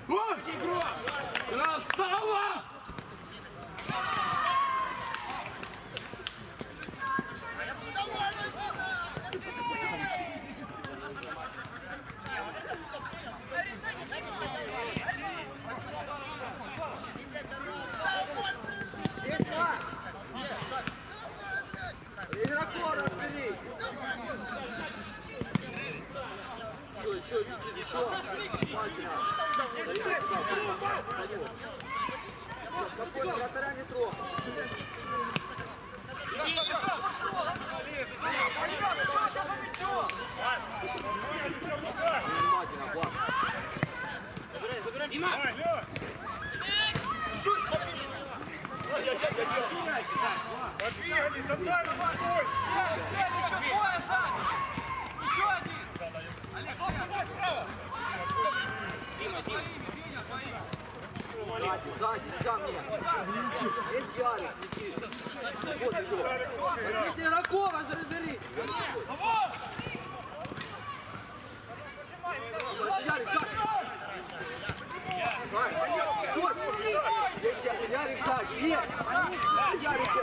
Владик, давай! Красава! Игроков разбери! Еще! Спокойно, вратаря не трогай! Внимательно, Влад! Забирай! Подвигались, отдай, стой! Еще двое сзади! Еще один! Олег, право! Сзади, нельзя мне! Есть Ярик, Никита! Вот идет! Возьмите Иракова, разберите! Ярик, сзади! Есть Ярик сзади! Нет! Ярик!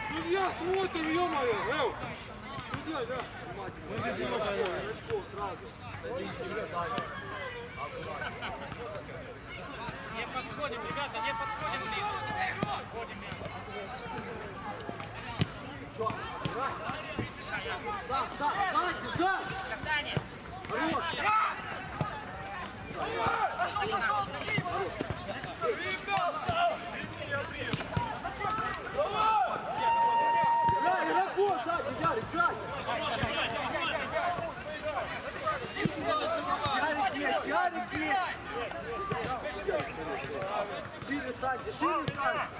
Судья, смотрим, ё-моё! Судья, да! Очков сразу! Не подходим, ребята, не подходим ближе. Касание. Ярик есть! Шире станьте, шире станьте!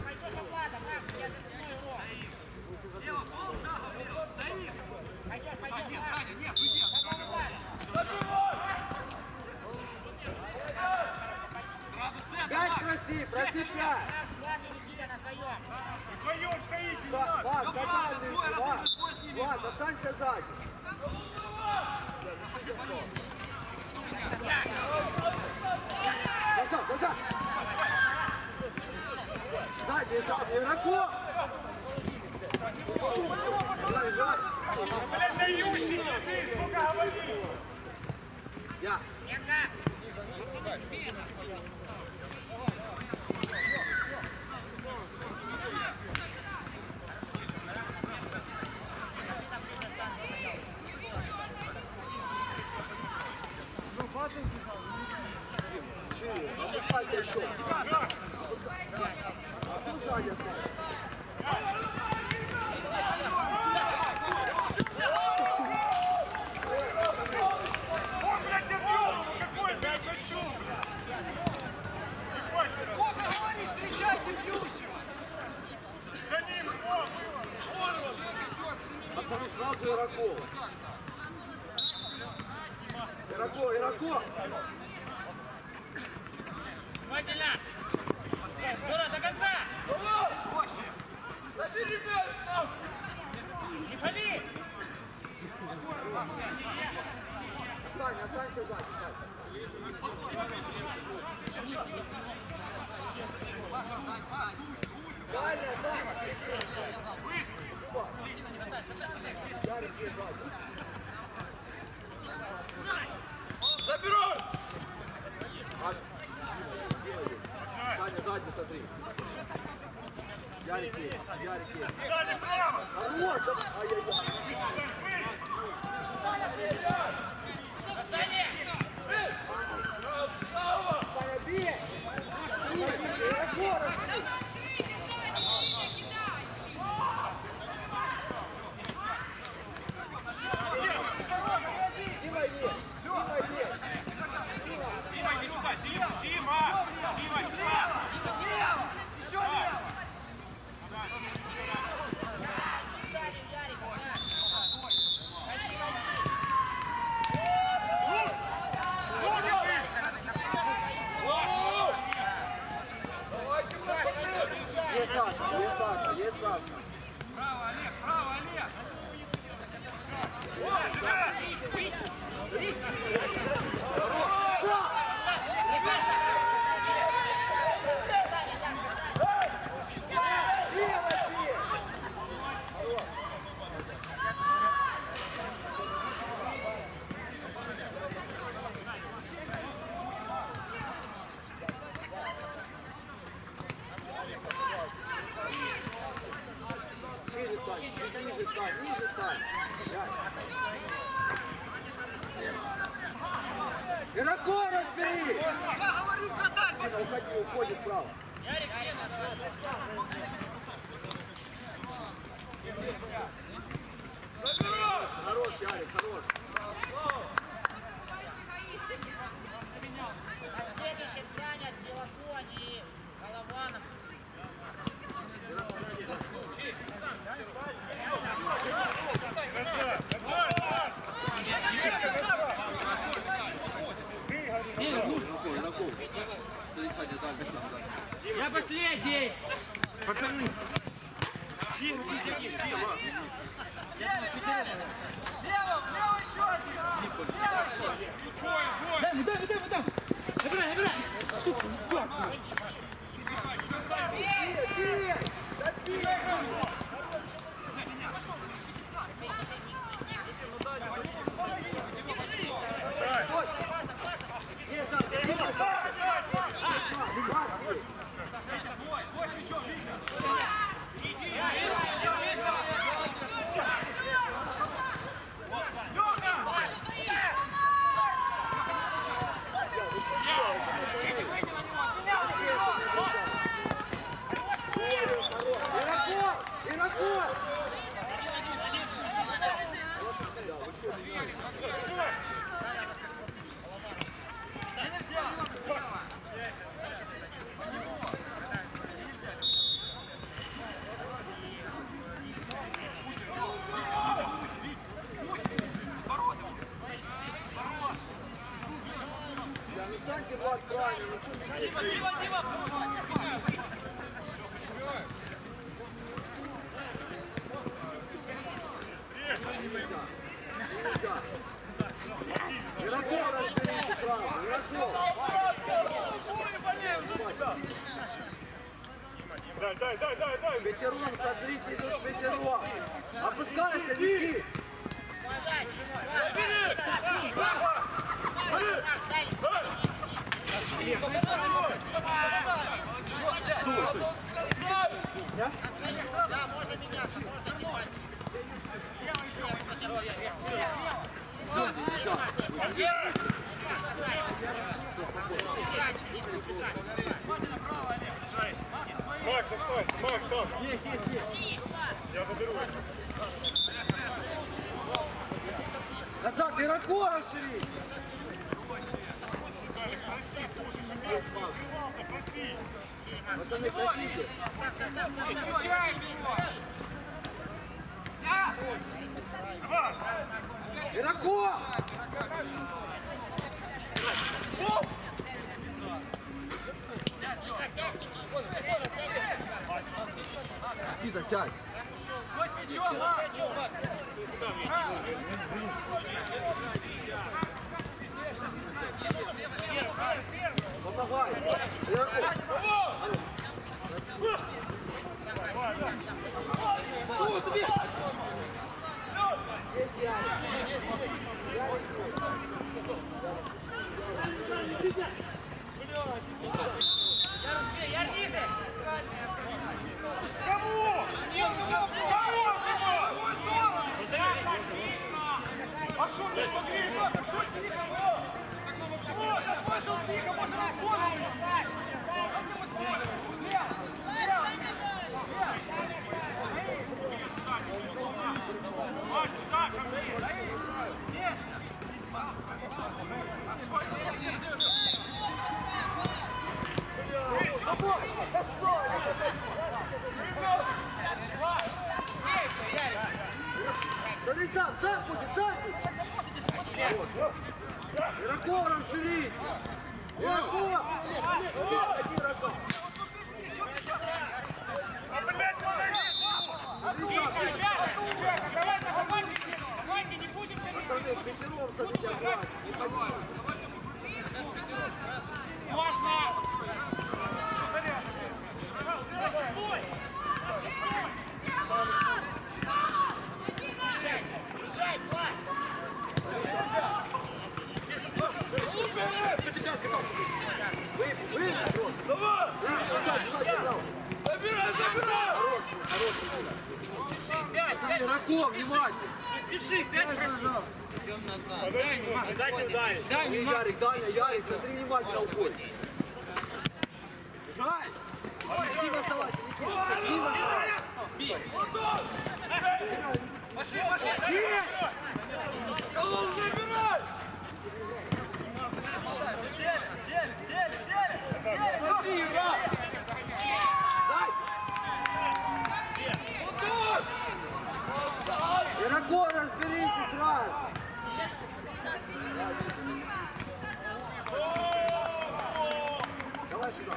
Пойдешь обладом, я заткну его. Пойдешь. Пять проси, проси пять! Влад и Никита на своем. Вдвоем стоите, не Влад, надо! Влад, останься сзади! Назад! Сзади, игроков! Блядь, дающий, ты сколько говорил! Я! Шире, опускайся еще. Опускайся. Он, блядь, забил! Какой, блядь, хочу! Вот, говорит, встречайте бьющего! За ним, он! Пацаны, сразу Иракова. Иракова, Ираков! Внимательно! Скоро, до конца! Забери мяч там! Не пали! Саня, останься сзади. Саня, Забирай! Саня, сзади смотри. Ярик есть, Ярик есть. Сзади право! Хорош! Ай-яй-яй. Саня, бей! Ираков! Дима, иди! Дима, иди! Дима, иди сюда! Дима! Дима! Дима, сюда! Лево! Еще лево! Есть Саша, есть Саша, есть Саша. Право, Олег! Право, Олег! Шире стань, ниже стань, ниже стань. Ираков разбери! Я говорю, продать! Уходи, уходит вправо. Хорош, Ярик, хорош. На следующем занят Белоконь и Голованов. Ираков. Я последний! Пацаны! Ираков! Да не станьте, Влад, правильно, ничего не делайте. Ираков разберите право, Ираков! Дай! Ветеран, смотрите, идет ветеран! Опускайся, Вики! Да, можно меняться, можно меняться. Макс, останься! Макс, там! Я заберу. Назад, Ираков расшири! Виталик, проси тоже, чтобы я открывался, проси! Пацаны, просите! Иван! Ираков! Никита, сядь. Хоть мячом, Мак! Помогай. А что ты смотри, ребята, кто тихо? О, зашел тут тихо, может на голову! А ты вот смотри! Вот сюда, ко мне! Нет! Смотри, сам будет, сам будет. Ираков расширить. Ираков! А, блядь, Ребята, давайте помогите, не будем Можно! Ираков, внимательно. Не спеши, 5 прошу. Дайте дай! Дай, не надо. Ярик, Даня, Ярик, смотри внимательно уходи. Жай! Красиво оставайся, Никита, красиво оставайся. Пошли, пошли! Голову забирай! Смотри, Юра! Дай! Ираков, разберитесь сразу! Давай сюда!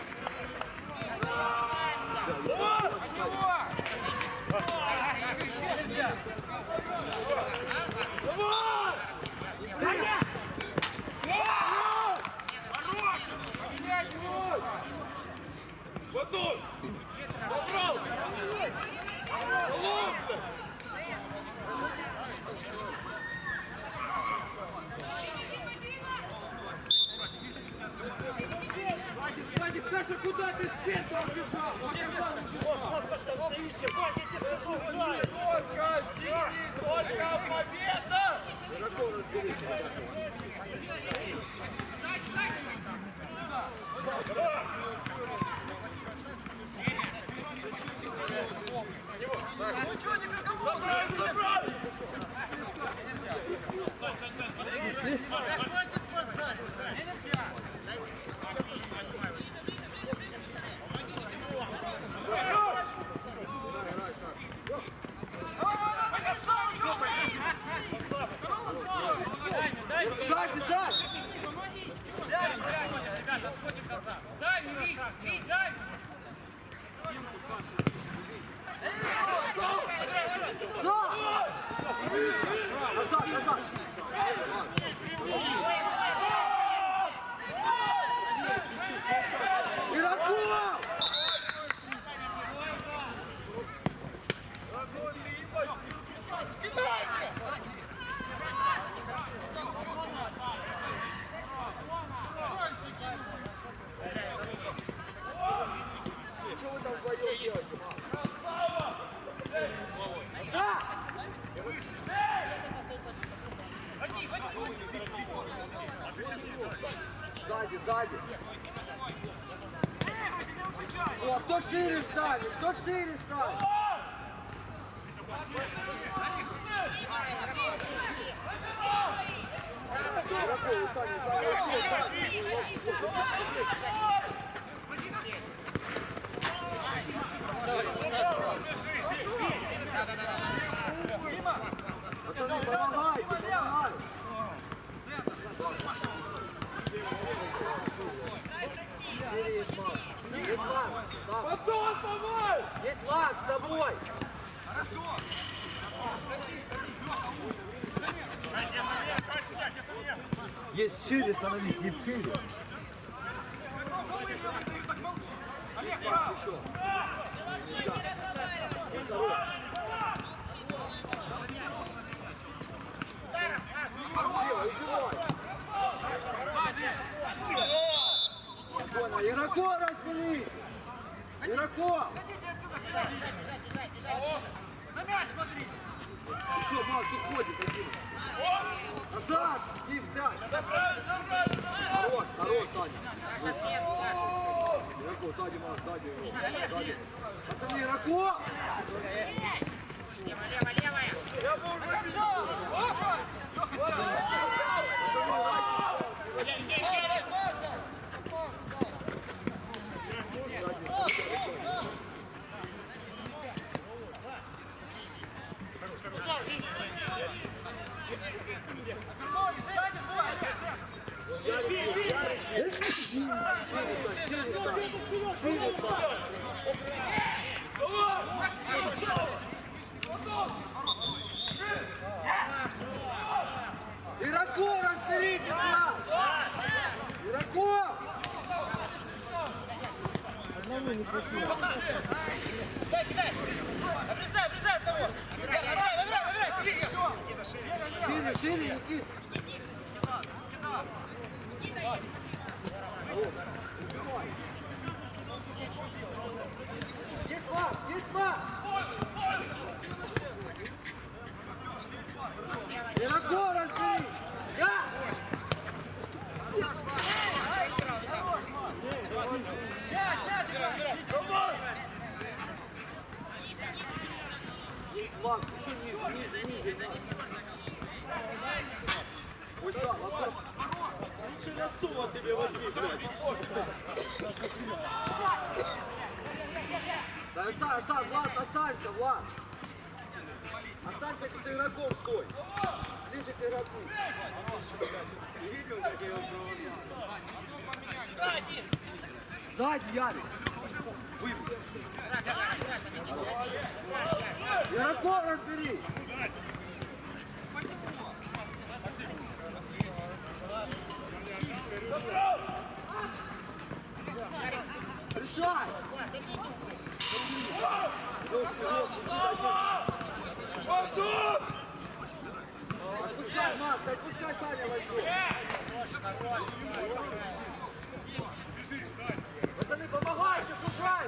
Водой! Забрал! Голову! Сзади, Саша, куда ты с центра убежал? Только победа! Ираков, разберитесь! Ну что, не круговой? Забрали! Хватит пацан! Сзади, сзади! Дай, Вик, дай! Назад, назад! Ираков! Что вы там вдвоем делаете? Сзади, сзади. О, кто шире станет? Кто шире станет? Ираков, Саня, пацаны, помогай, помогай. Есть мам. Антон, давай! Есть Макс с тобой. Хорошо! Есть шире становись, не шире. Олег, право! Спокойно, игроков распили! Игроков! На мяч смотри! Еще, Макс, уходит один. Назад! Дим, сядь! Хорош, хорош, Саня. Саша, смену, Саша. Игроков, сзади, Макс, сзади. Пацаны, игроков! Лево, лево, левая. Я был уже Игроков разберитесь, Макс! Игроков! Одному не хватило. Обрезай, обрезай того! Набирай, сиди! Шире, шире, Никит! Есть Макс, есть Макс! Игроков разбери! Да! Мяч играй! Макс, еще ниже. Ой, сам, Макс. Лучше рассула себе возьми, блядь! Да оставь, Влад, останься, Влад. Останься, ты с игроком стой. Ближе к игроку. Видел, как я его проводил? Сзади, Ярик. Выбей. Игроков разбери. Решай. Отпускай, Макс, отпускай, Саня возьмет. Пацаны, помогайте, слушай.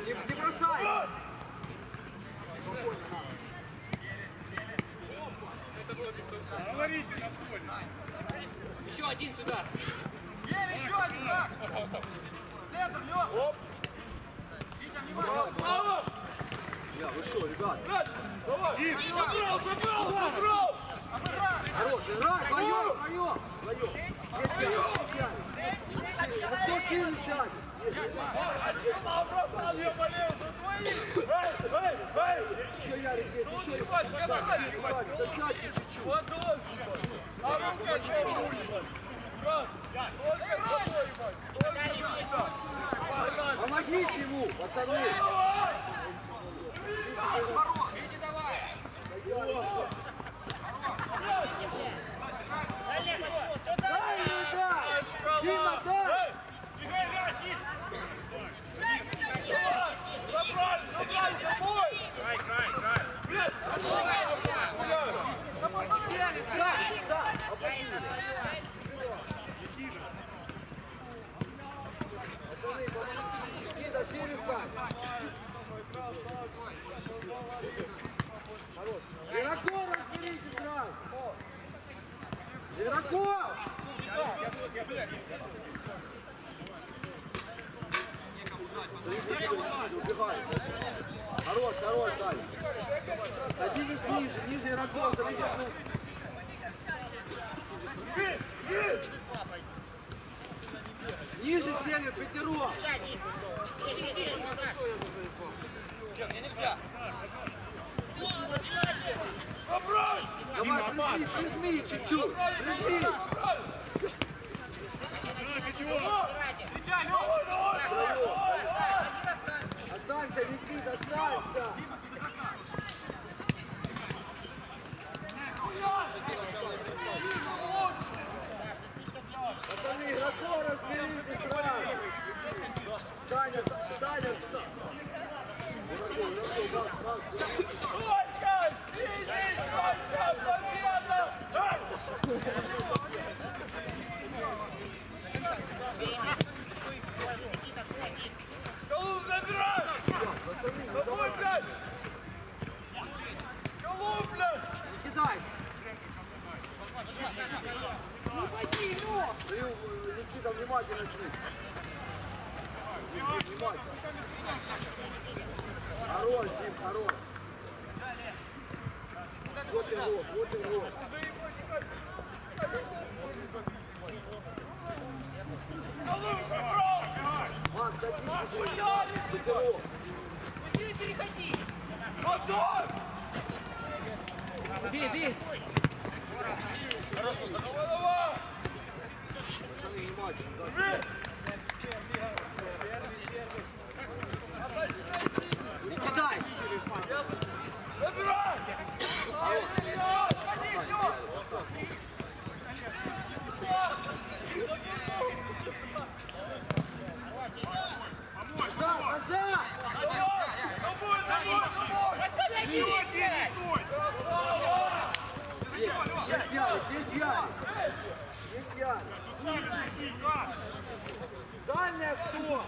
Не бросай. Говорите, на поле! Еще один сюда. Еле еще один шаг! Центр, Лёх! Оп! Витя, внимание! Я, вы что, ребят? Давай! Забрал! Обыграй! Хорош, играй, вдвоем. Кто сильно сядет? Я болел за твоих! Еще Ярик есть, еще есть. Засядьте чуть-чуть. А рука Помогите ему, пацаны. Иди давай. Дай ему дай! Дима, дай! Пацаны, помогите. Никита, шире стань. Хорош. Игроков разберите сразу. Игроков! Убегай. Хорош, Саня. Садитесь ниже игроков, заведите руку. Ниже цели, пятеро. Мне нельзя! Давай, Прижми чуть-чуть. Прижми. Останься, Никит, останься. Пацаны, игроков разберите сразу. Саня, Саня. Только! Синий! Только! Победа! Голуб забирай! Давай, блядь! Голуб, блядь! Не кидай. Никита, внимательно шли. Внимательно. Хорош, Дим, хорош. Вот его, вот его. Макс, садись, его. Переходи. Готов! Бей, бей! Хорошо, давай, давай! Пацаны, внимательно, да. Не кидай. Забирай! Назад, назад. Остановись, блядь! Есть Ярик, есть Ярик. Есть Ярик. Дальняя кто?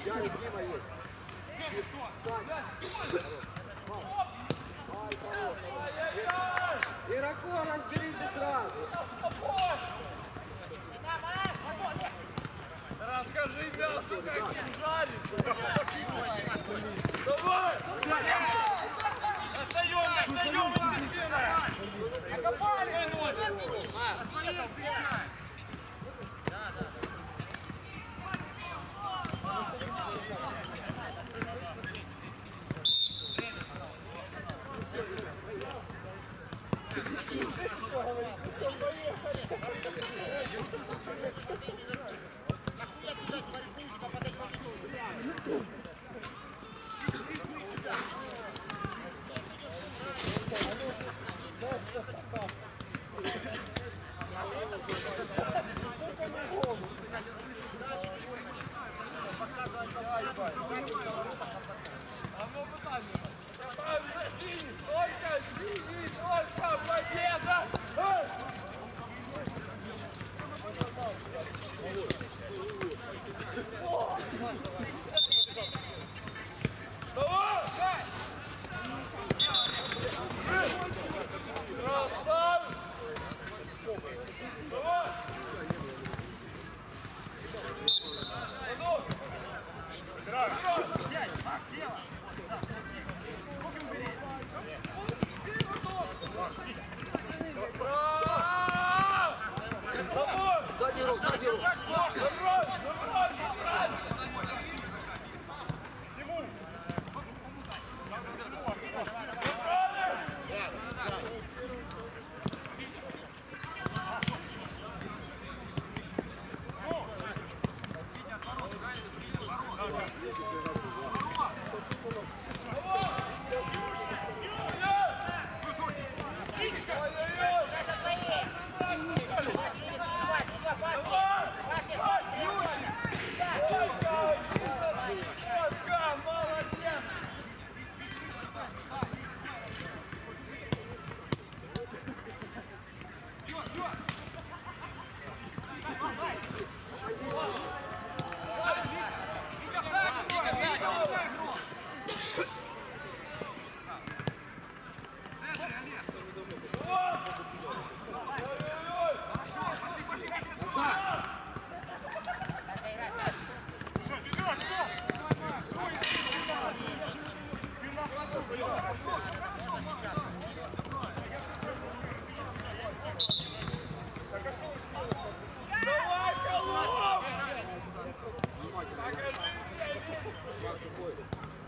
Ярик, Дима есть. Саня. Ай, хорош. Игроков разберите сразу. Расскажи мясо, как не жарить! Давай! Достаем! Окопали!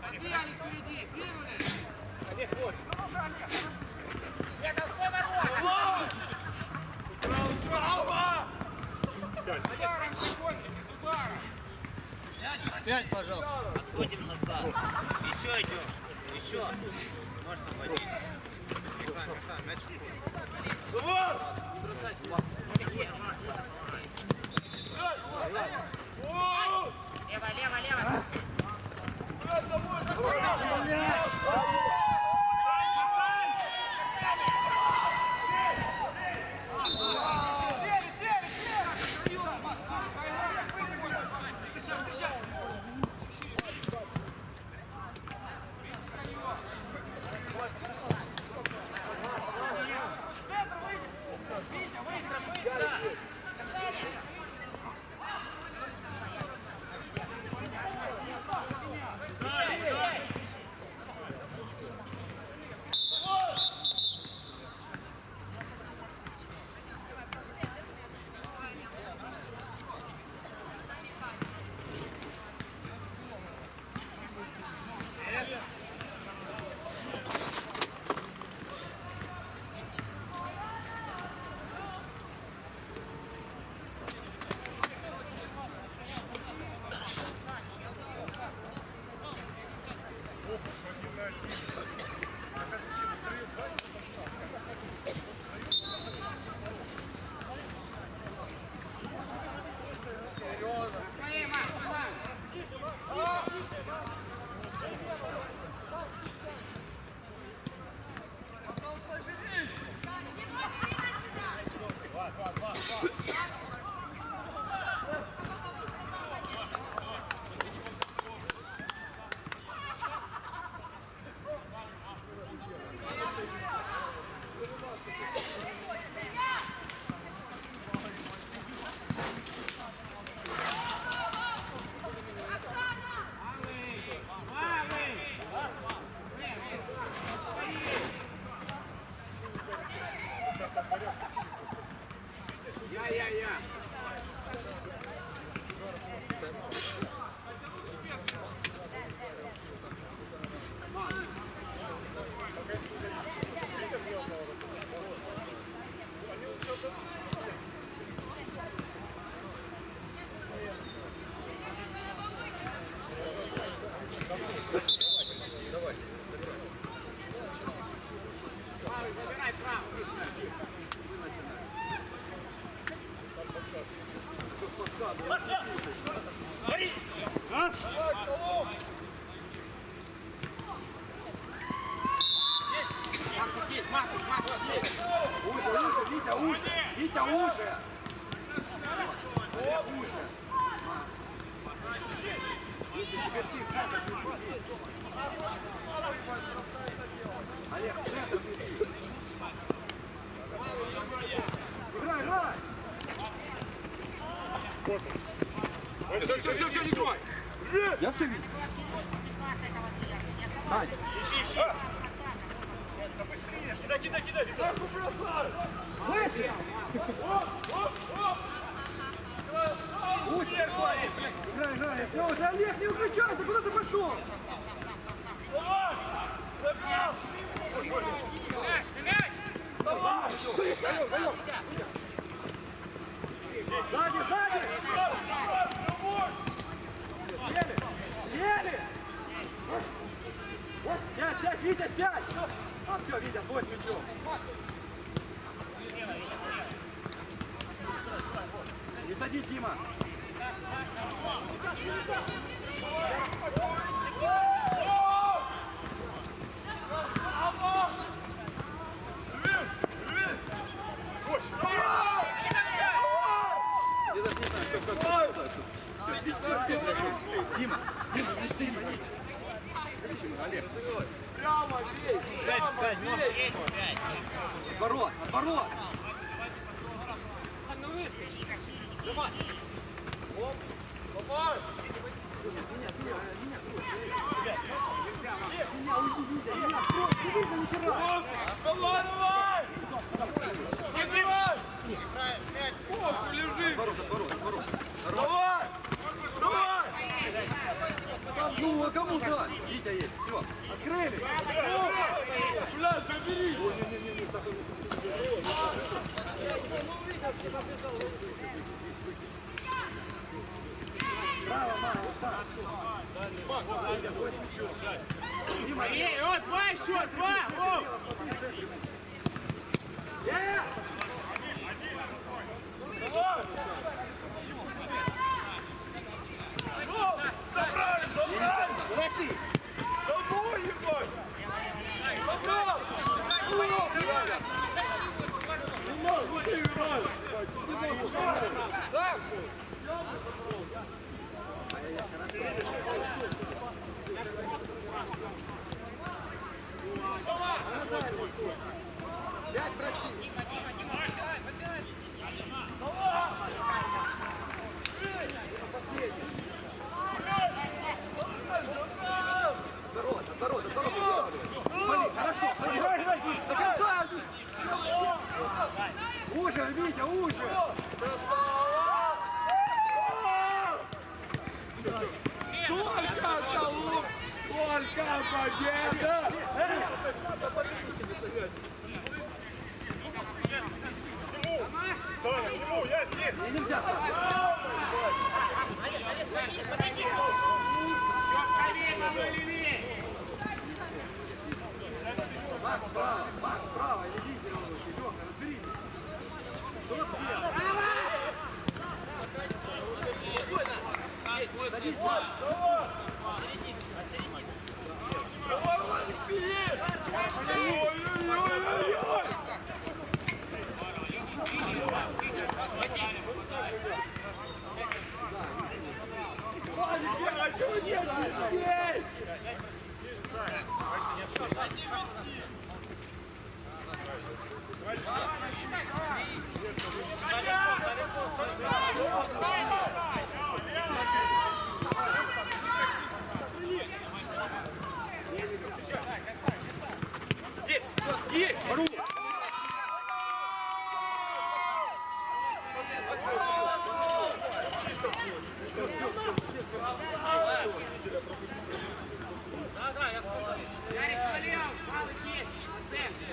Отбегались впереди, двинули. Олег, вот. Олег, стой, ворота! С ударом закончите, с ударом. Опять, пожалуйста. Отходим назад. Еще идем. Еще. Можно водить. Михан, мяч Лево, лево, лево. Забирай право. Максик есть, Максик есть. Уже, Витя, уже. Витя, уже. Уже. Теперь ты в центр беги. Олег, в центр беги. Играй, играй. Все, не трогай. Я все видел. Ань, Ищи. Да быстрее. Кидай. Нахуй бросай. выше. Играй. Все, уже, Олег, не выключайся, куда ты пошел? Давай. Забил. Мяч! Давай. Сзади. Еле. Пять, Витя, 5. А, все, Витя, бой с мячом. Не садись, Дима. Дима, не штыри. Олег, Прямо бей. Отворот. Давай. Давай. Забивай. Лежи. Отворот. Давай. Ну, а кому дать? Витя есть. Все, открыли. Бля, забери! Браво, мама, Саш. Ей, о, два еще, два! О! Забрали, забрали! Лоси. Давай, ебать! Пять прости. Здорово. Смотри, хорошо. До конца. Уже, Витя, уже. Только победа! Саня, к нему, я здесь! И нельзя так. Мак, право, или Витя, Леха, разберитесь. Кто съел? Садись, Мак. Давай, вперед! Ой-ой-ой-ой-ой! А чего нет? Здесь! Есть! Есть! Ру! Ярик, Валерий, палыч есть, на центре.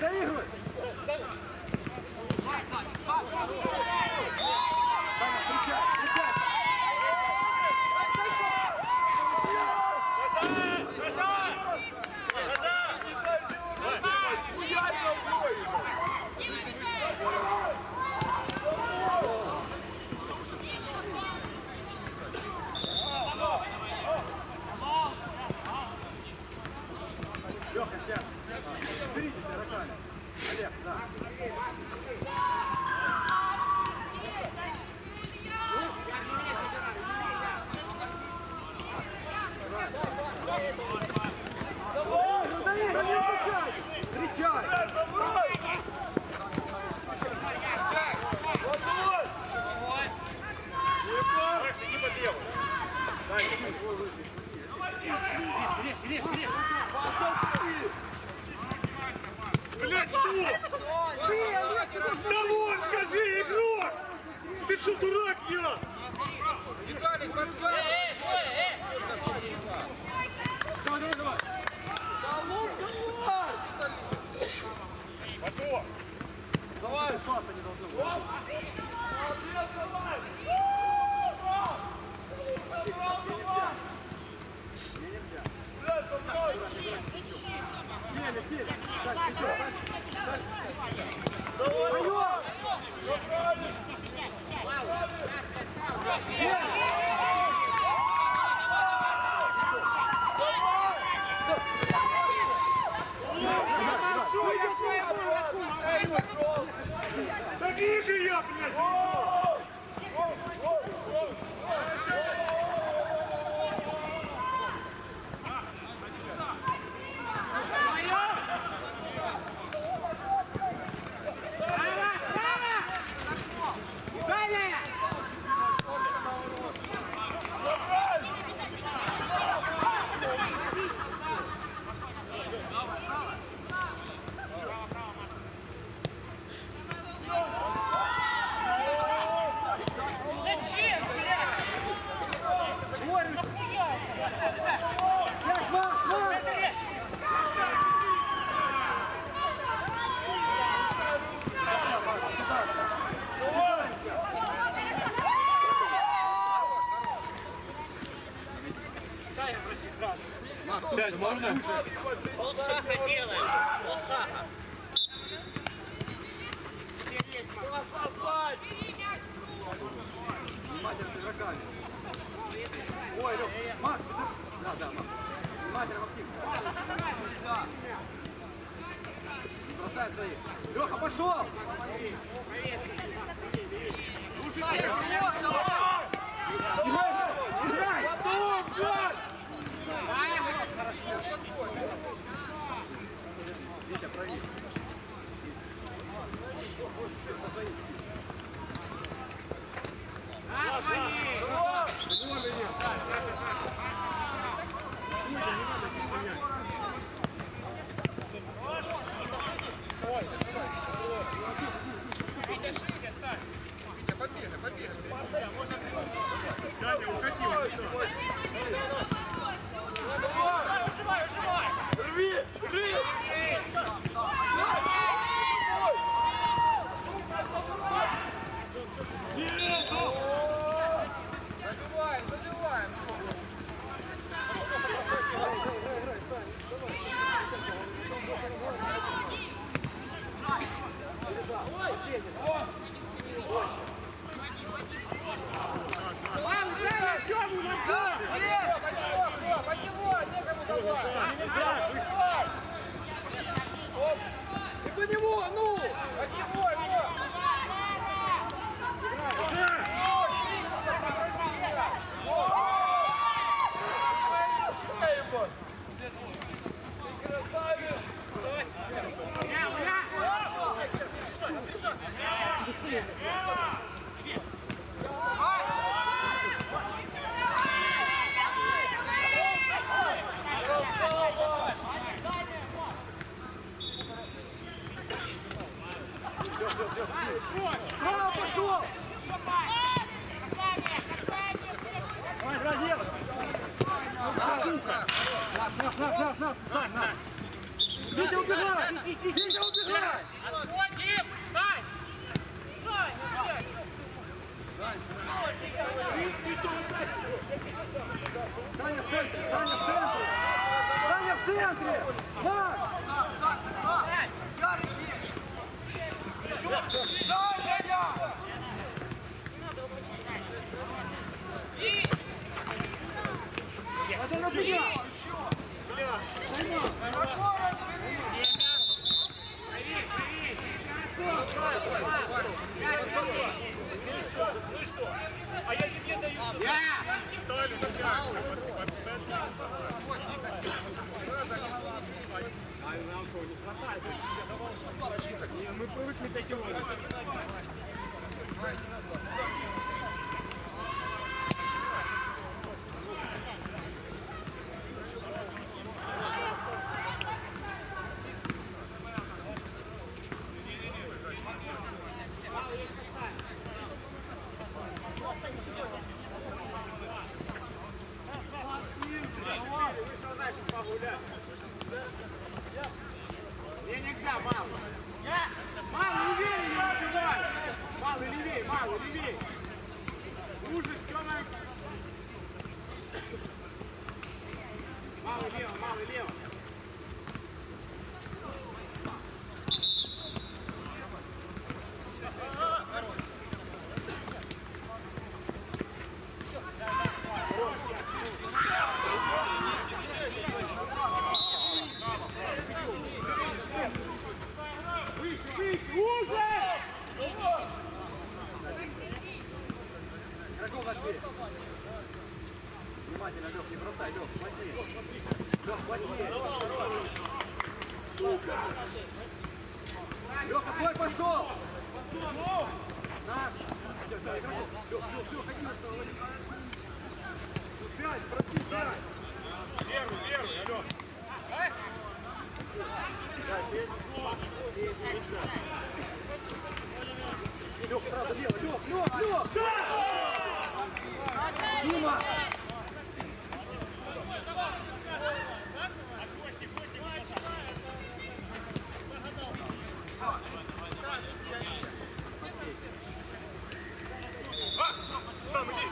Доигрывай. Леха, сейчас. Берите руками. Олег, да. Давай, ну доигрывай, не кричай. Кричай. Макс, иди под левую. Дай, Режь. блядь, что? Да вон, скажи, игрок! Ты что, дурак, я? Виталик, подсказывай. Давай. Потом. Давай, паса не должно быть. Молодец, давай! Блядь, давай! Феля. Так, еще, так. Давай! Да вижу я, блядь! Блядь, можно? Полшага делаем. Полшага. Пососать! Внимательно с игроками. Ой, Лёх, Макс, да, Макс. Внимательно, Максим. Нельзя. Не бросай своих. Лёха, пошел! Играй! Витя, проверь. Саня, уходи. Рви! Рви! Забиваем, забиваем. Под него, некому давать. И по него, ну! Под него, его! Браво, пошел! Давай, играй, делай! Сука! Нас! Витя, убегай! Витя, убегай! Дим, Сань! Таня в центре! Таня в центре! Таня в центре! Макс! Это на меня! А я тебе даю. Ставлю на мы привыкли таким образом. Мне нельзя, мало. Мало, левее, не убивай. Мало, левее. Лужик, Тёма. Мало лево. Игроков нашли. Внимательно, Лёх, не бросай, Лёх, хвати. Лёх, хвати. Лёха, твой пошел! Наш! Лёх, ходи на стол. Пять, прости, пять. Первый, алло. Лёх, сразу лево, Лёх! Дима! Сам иди.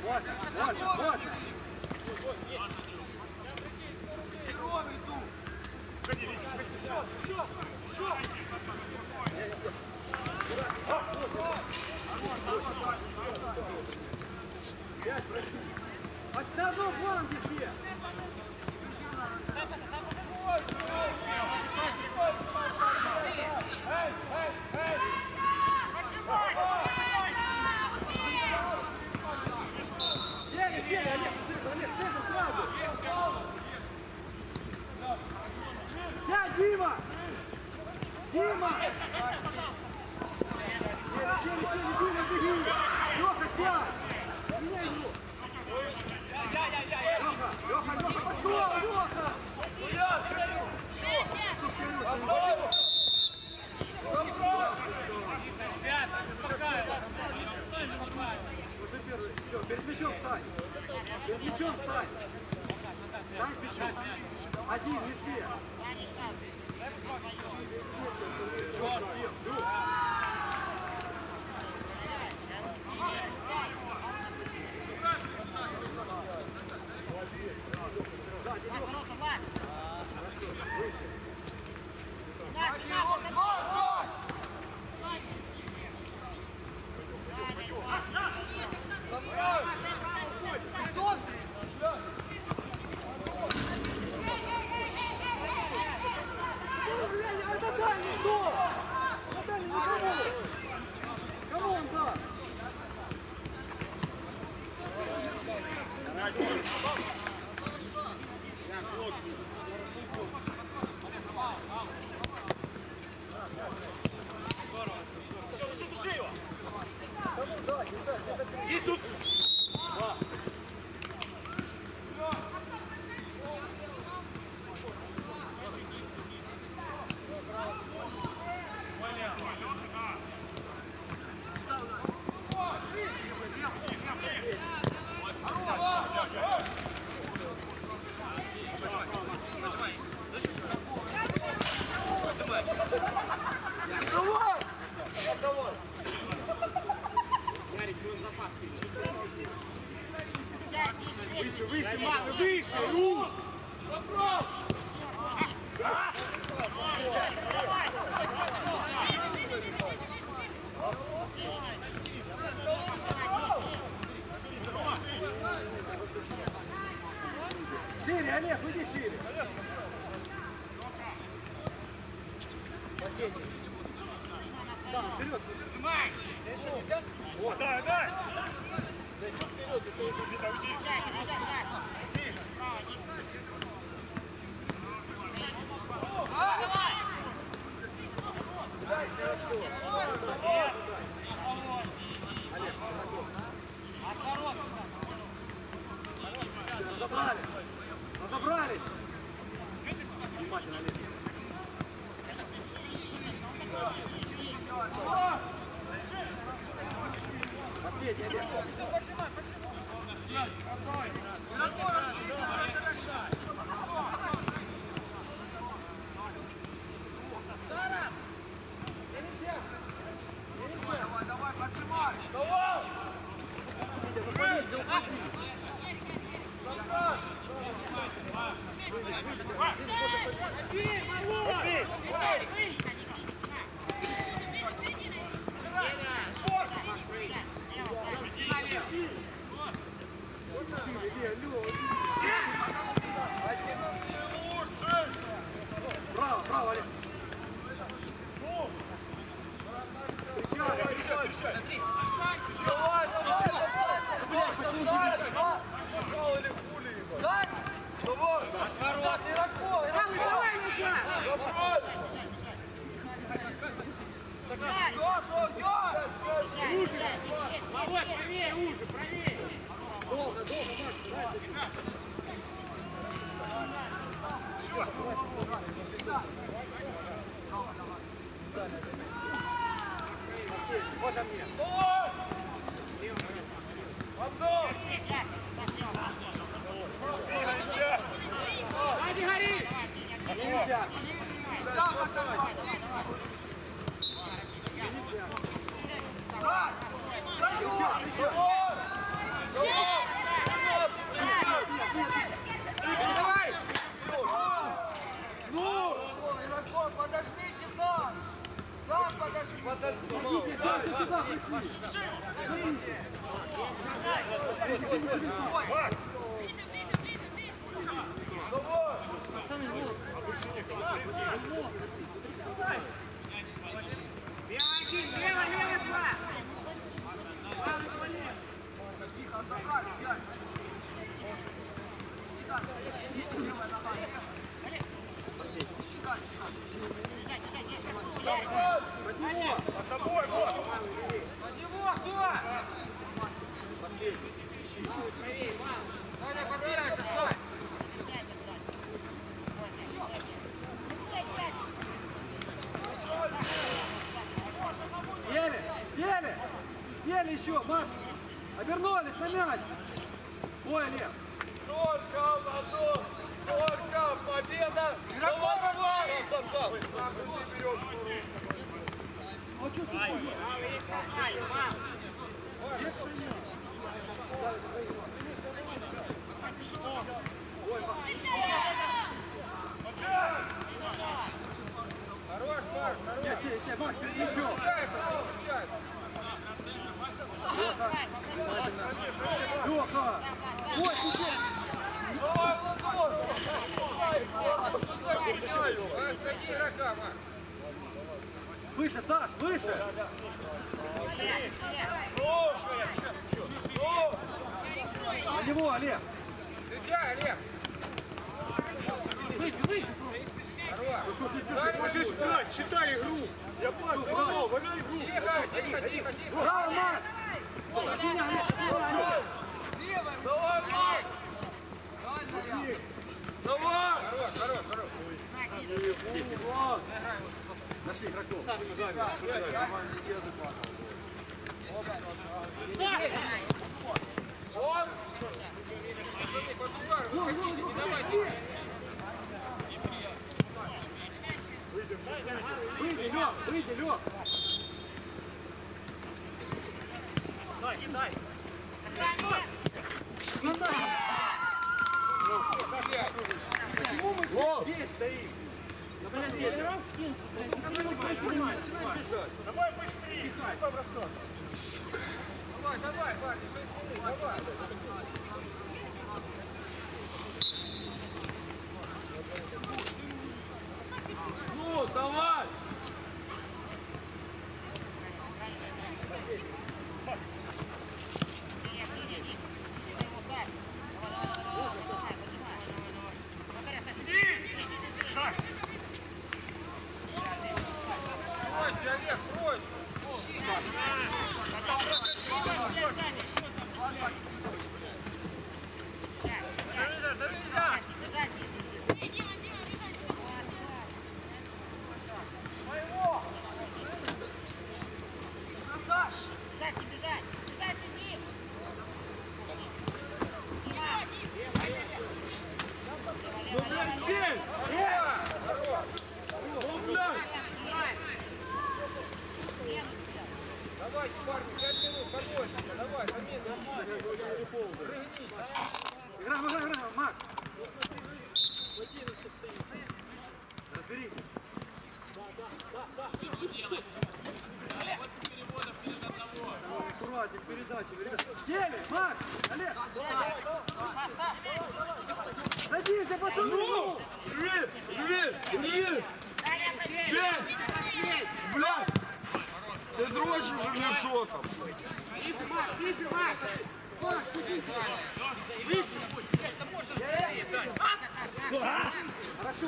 Вася! А на одном фланге все! Еле, Олег, центр сразу! Я, Дима! Дима! Дима, беги! Леха, сядь! Меняй его! Леха, пошел, Леха! Все, перед мячом встань! Перед мячом встань! Встань с мячом! Один, не все! Бороться, Влад! Это дальний кто? Это дальний никому! Кому он даст? Все, души его! Кому дать? Не дать, это ты. Есть тут! Выше, выше, Мата, выше! Рух! Шире, Олег, иди шире! Последний. Да, вперед! Сжимай! Еще нельзя? Дай, дай! Да что вперед, ты все еще Где-то уйди! дай, хорошо! Олег, разобрали! Разобрали! Внимательно, Олег! Последний, Олег! Давай, давай, поджимай! Давай! Браво, браво, Олег! Малой, правее уже, правее! Долго, долго, Макс, вот ко мне. Двигаемся! Сзади горит! Нельзя. Сам пошел! Давай! Ну! Лево один, лево, лево, два. Тихо, собрали, взяли. Левая нога. Считай, Под тобой, вот! Под него кто? Саня, подбирайся, Сань. Еле, еле, еле еще, Макс. Обернулись на мяч. Ой, Лев. Только одно! Только победа! Игроков размали. Ну, что ты такое? Мало есть спасай, мало. Хорош, Марш, хорош. Сей, Макс, перед мячом. Получается, получается. Леха. Ой, сейчас. Давай, Владос! Макс, найди игрока, Макс. Выше, Саш, выше. На него, Олег. Встречай, Олег. Хорош. Можешь брать, читай игру! Я пас, возьми игру! Тихо, тихо, тихо, тихо. Браво, Макс. Давай, Марк! Давай! Хорош, хорош, хорош. Нашли игроков. Он. Пацаны, под удар, выходите, не давайте. Выйди, Лёх, выйди, Лёх. Почему мы здесь стоим? На бригадире. Давай быстрее! Что там рассказывать? Давай, давай, парни, 6 минут, давай. Ну, давай! Проще, Олег, проще. Бежать, бежать, бежать, иди. Бей! Ну, блядь! Давайте, парни, 5 минут, подбойся. Давай, замена. Игра, Макс. Разберитесь. Аккуратнее, передачи. Еле, Макс, Олег. Садимся, пацаны. Ну! Живи! Живи! Живи! Бей! Блядь! Ты дрочишь или что там? Хорошо,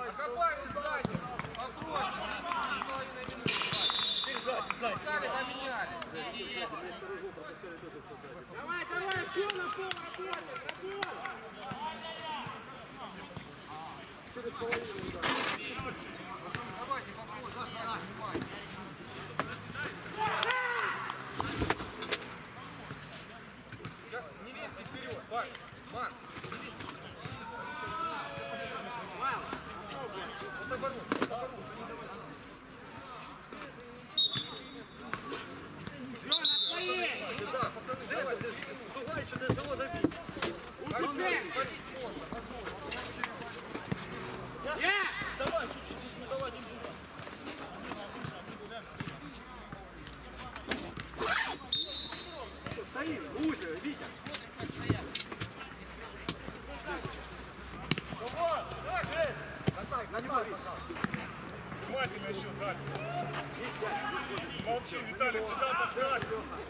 Окопали сзади. Попроще. Давайте, попробуй. Сейчас не лезьте вперед, парень. Ман, не лезьте. Вот оборот, оборот. Да, пацаны, давайте. Дугай, що не дало забити. Ходите просто, Давай, чуть-чуть, не давай один дуга. Стоим, лучше, Витя. Нанимай, Витя. Внимательно еще сзади. Молчи, Виталий, всегда подсказывай.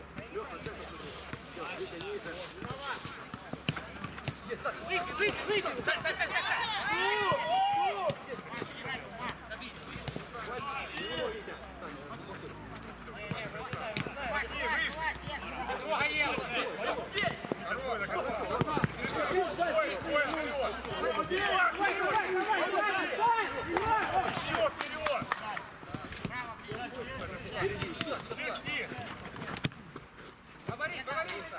Нормально, красава. Ой, вперед. Еще вперед. Сести. говори, говори-то.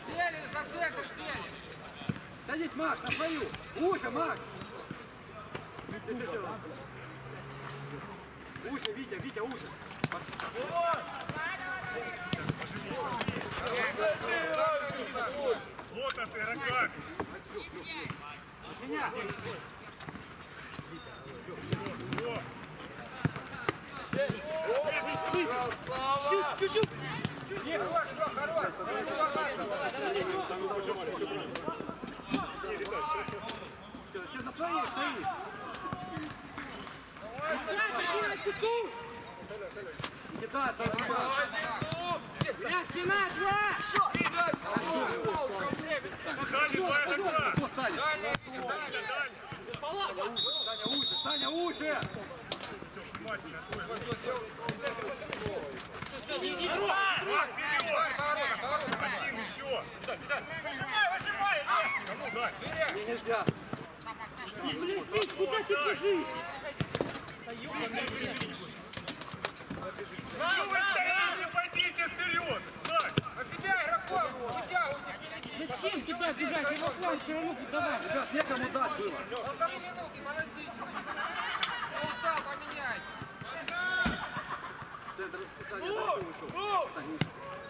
Сели, за центр сели. Садись, Макс, на свою. Уши, Макс. Уши, Витя, Витя, уши. Плотно с игроками. Меня. Чуть-чуть. Хорош, хорош. Все на своей стоит. Кидаться, Спина, два! Сзади два игрока. Вот, Саня. Дальняя, Дальше. Саня, уши, Саня, уши. Внимательно. Вперед! Один еще. Кому дай? Нельзя. Куда ты бежишь? Что вы стоите? Пойдите вперед! Сань! На себя игроков вытягивайте впереди. Зачем тебя бежать? Его план все равно давай. Сейчас некому дать было. Полторы минуты, поносите. Кто устал, поменяйте. Центр расписания такой вышел.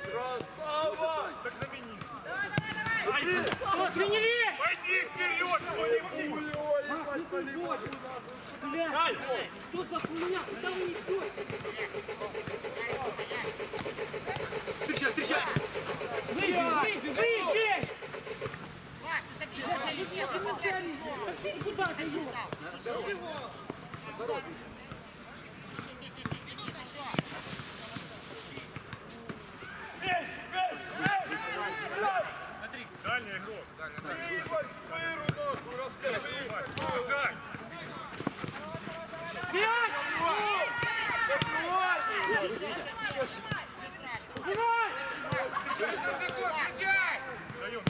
Красава! Так заменись. Тренери! Пойди вперед, кто-нибудь! Блядь, что за хуйня? Куда вы несете? Встречай, встречай. Выйди! Маш, ты закидывай, летел, ты подскажешь. Ты куда ты идешь? Дальний игрок. Саджай! Пять! Убивай! 30 секунд, встречай! Даем.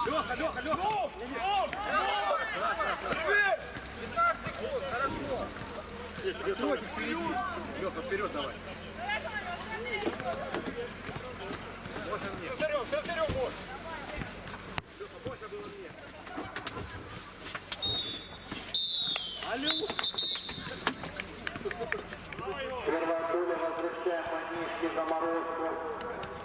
Леха, Леха, Леха. 15 секунд, хорошо. Срочно впереди. Леха, вперед давай. Можно мне. Вперед, вот. Леха, больше было мне. Алло. Первая доля возвращаем Манишки, Заморозку,